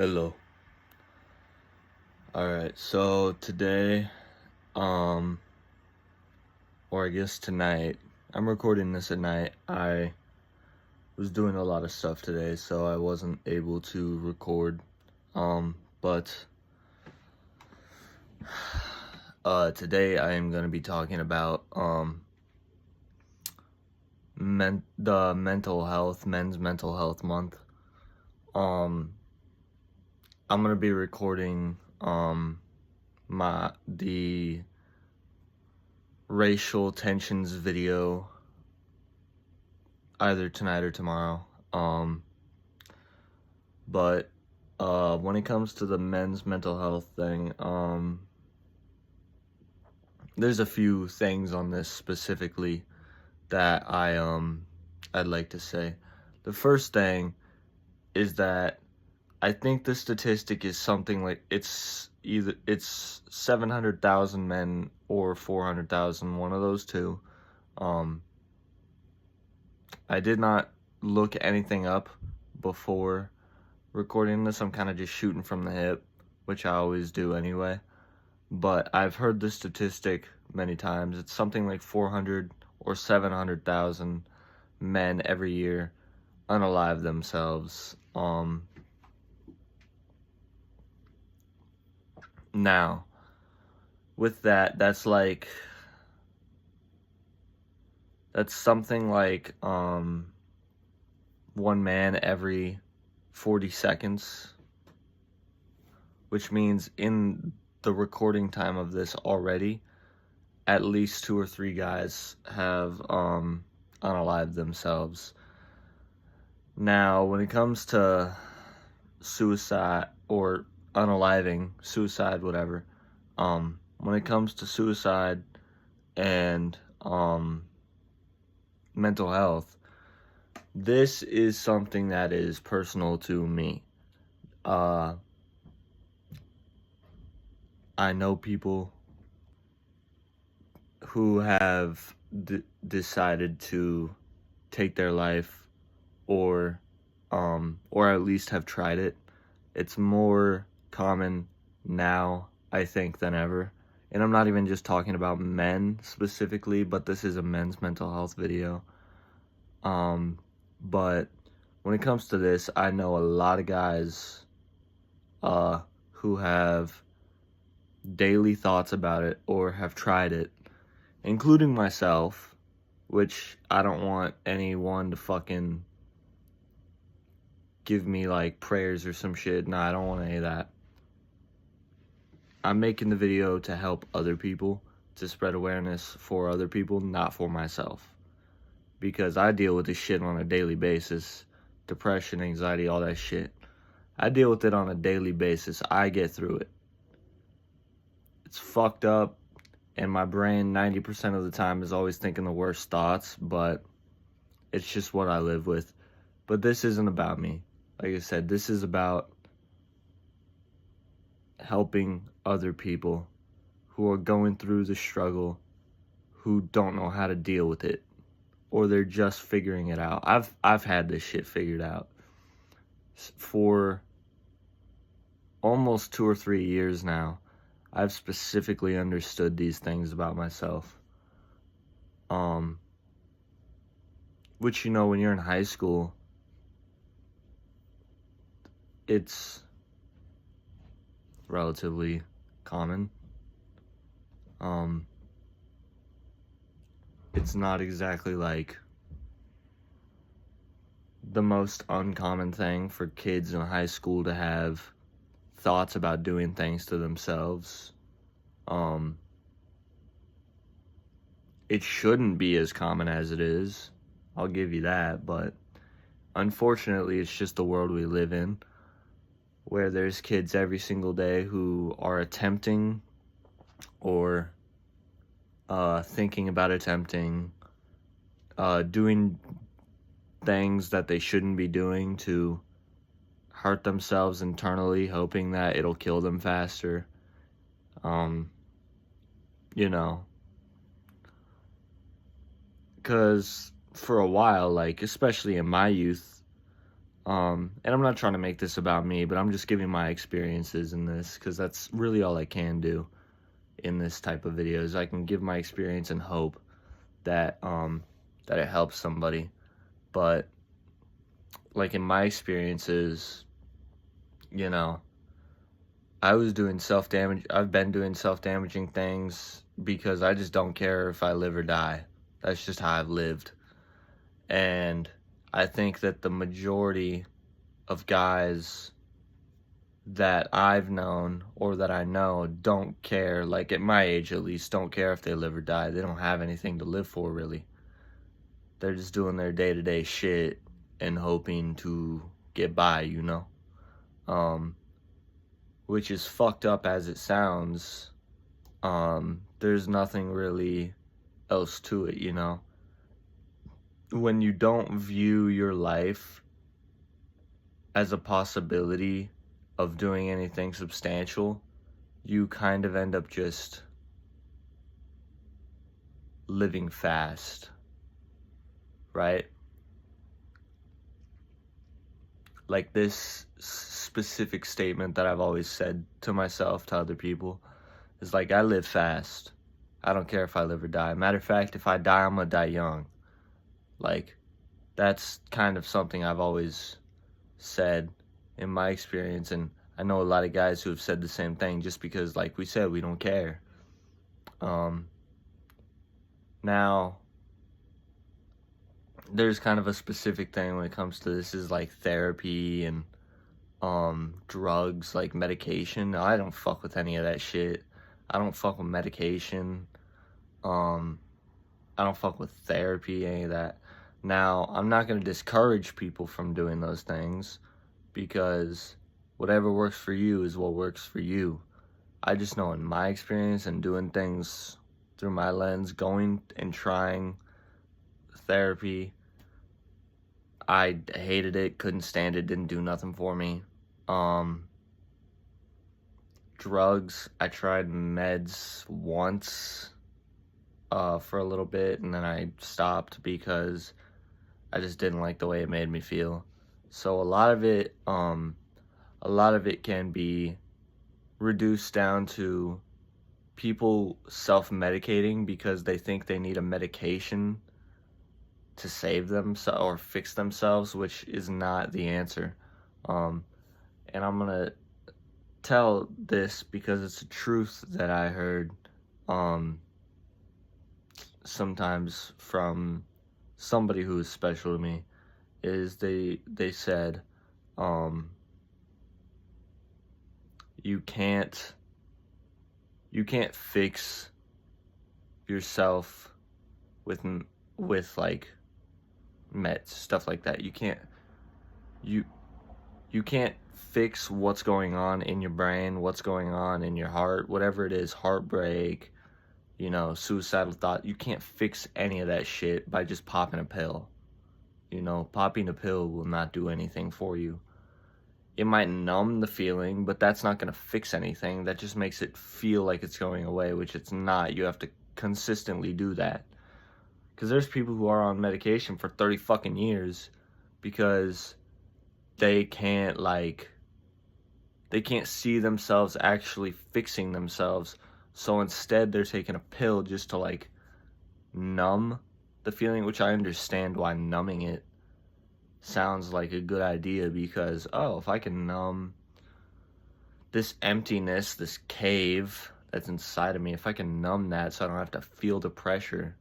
Hello. Alright, so today, or I guess tonight, I'm recording this at night. I was doing a lot of stuff today, so I wasn't able to record. But today I am going to be talking about, the Men's Mental Health Month. I'm going to be recording, the racial tensions video either tonight or tomorrow. But when it comes to the men's mental health thing, there's a few things on this specifically that I'd like to say. The first thing is that I think the statistic is something like it's 700,000 men or 400,000, one of those two. I did not look anything up before recording this. I'm kind of just shooting from the hip, which I always do anyway. But I've heard the statistic many times. It's something like 400 or 700,000 men every year unalive themselves. Now, with that, that's something like one man every 40 seconds, which means in the recording time of this already, at least 2 or 3 guys have unalived themselves. Now, when it comes to suicide or unaliving, suicide, whatever, when it comes to suicide and mental health, this is something that is personal to me. I know people who have decided to take their life, or at least have tried it. It's more common now, I think, than ever. And I'm not even just talking about men specifically, but this is a men's mental health video. But when it comes to this, I know a lot of guys who have daily thoughts about it or have tried it, including myself, which I don't want anyone to fucking give me like prayers or some shit. Nah, I don't want any of that. I'm making the video to help other people, to spread awareness for other people, not for myself. Because I deal with this shit on a daily basis. Depression, anxiety, all that shit. I deal with it on a daily basis. I get through it. It's fucked up, and my brain 90% of the time is always thinking the worst thoughts, but it's just what I live with. But this isn't about me. Like I said, this is about helping other people who are going through the struggle, who don't know how to deal with it, or they're just figuring it out. I've had this shit figured out for almost 2 or 3 years now. I've specifically understood these things about myself. Which, you know, when you're in high school, it's relatively common. It's not exactly like the most uncommon thing for kids in high school to have thoughts about doing things to themselves. It shouldn't be as common as it is. I'll give you that, but unfortunately, it's just the world we live in, where there's kids every single day who are attempting or thinking about attempting, doing things that they shouldn't be doing to hurt themselves internally, hoping that it'll kill them faster. You know, because for a while, like, especially in my youth, And I'm not trying to make this about me, but I'm just giving my experiences in this, because that's really all I can do in this type of videos. I can give my experience and hope that that it helps somebody. But like in my experiences, you know, I was doing self-damage. I've been doing self-damaging things because I just don't care if I live or die. That's just how I've lived. And I think that the majority of guys that I've known or that I know don't care, like at my age at least, don't care if they live or die. They don't have anything to live for, really. They're just doing their day-to-day shit and hoping to get by, you know? Which is fucked up as it sounds. There's nothing really else to it, you know? When you don't view your life as a possibility of doing anything substantial, you kind of end up just living fast, right? Like this specific statement that I've always said to myself, to other people, is like, I live fast. I don't care if I live or die. Matter of fact, if I die, I'm gonna die young. Like, that's kind of something I've always said in my experience, and I know a lot of guys who have said the same thing, just because, like we said, we don't care. Now, there's kind of a specific thing when it comes to this, is like therapy and drugs, like medication. I don't fuck with any of that shit. I don't fuck with medication. I don't fuck with therapy, any of that. Now, I'm not going to discourage people from doing those things, because whatever works for you is what works for you. I just know in my experience and doing things through my lens, going and trying therapy, I hated it, couldn't stand it, didn't do nothing for me. Drugs, I tried meds once for a little bit, and then I stopped because I just didn't like the way it made me feel. So a lot of it can be reduced down to people self-medicating because they think they need a medication to save them or fix themselves, which is not the answer. And I'm gonna tell this because it's a truth that I heard sometimes from somebody who is special to me, is they said, you can't fix yourself with like meds, stuff like that. You can't fix what's going on in your brain, what's going on in your heart, whatever it is, heartbreak, you know, suicidal thought. You can't fix any of that shit by just popping a pill. You know, popping a pill will not do anything for you. It might numb the feeling, but that's not going to fix anything. That just makes it feel like it's going away, which it's not. You have to consistently do that. Because there's people who are on medication for 30 fucking years because they can't see themselves actually fixing themselves. So instead they're taking a pill just to like numb the feeling, which I understand why numbing it sounds like a good idea, because, oh, if I can numb this emptiness, this cave that's inside of me, if I can numb that so I don't have to feel the pressure,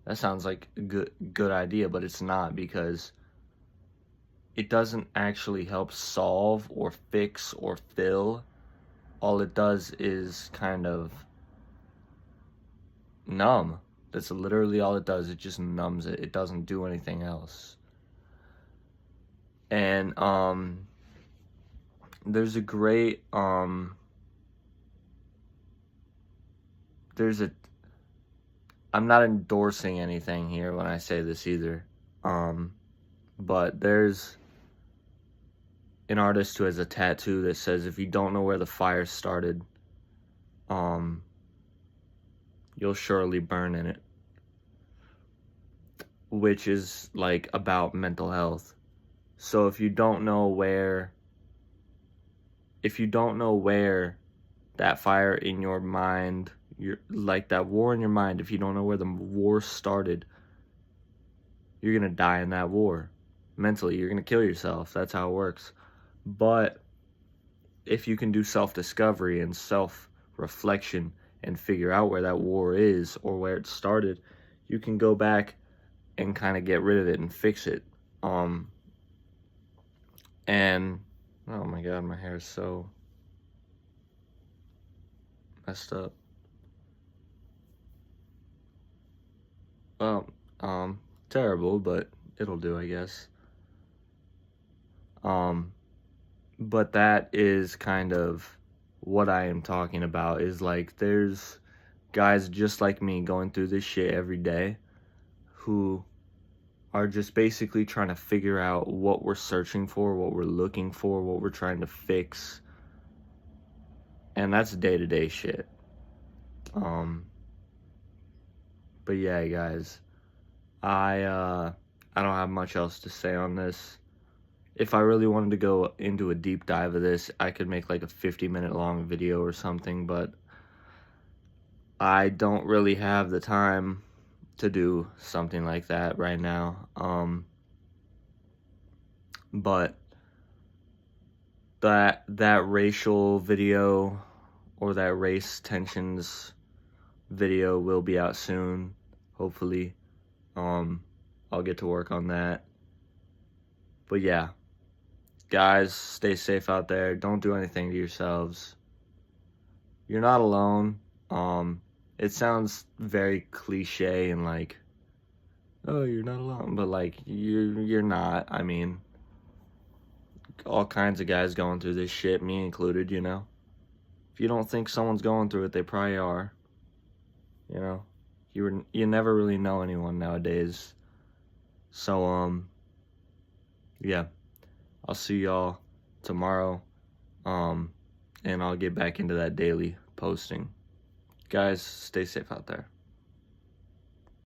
that sounds like a good idea. But it's not, because it doesn't actually help solve or fix or fill. All it does is kind of numb. That's literally all it does. It just numbs it. It doesn't do anything else. And there's a great I'm not endorsing anything here when I say this either, but there's an artist who has a tattoo that says, if you don't know where the fire started, you'll surely burn in it, which is like about mental health. So if you don't know where that fire in your mind, like that war in your mind, if you don't know where the war started, you're gonna die in that war. Mentally, you're gonna kill yourself. That's how it works. But if you can do self-discovery and self-reflection and figure out where that war is or where it started, you can go back and kind of get rid of it and fix it. And oh my god, my hair is so messed up. Well, terrible, but it'll do, I guess. But that is kind of what I am talking about, is like there's guys just like me going through this shit every day who are just basically trying to figure out what we're searching for, what we're looking for, what we're trying to fix. And that's day-to-day shit. But yeah, guys, I don't have much else to say on this. If I really wanted to go into a deep dive of this, I could make like a 50-minute long video or something, but I don't really have the time to do something like that right now. But that racial video or that race tensions video will be out soon, hopefully. I'll get to work on that. But yeah, guys, stay safe out there. Don't do anything to yourselves. You're not alone. It sounds very cliche and like, oh, you're not alone, but like you're not. I mean, all kinds of guys going through this shit, me included, you know. If you don't think someone's going through it, they probably are. You know, you never really know anyone nowadays. So yeah, I'll see y'all tomorrow. And I'll get back into that daily posting. Guys, stay safe out there.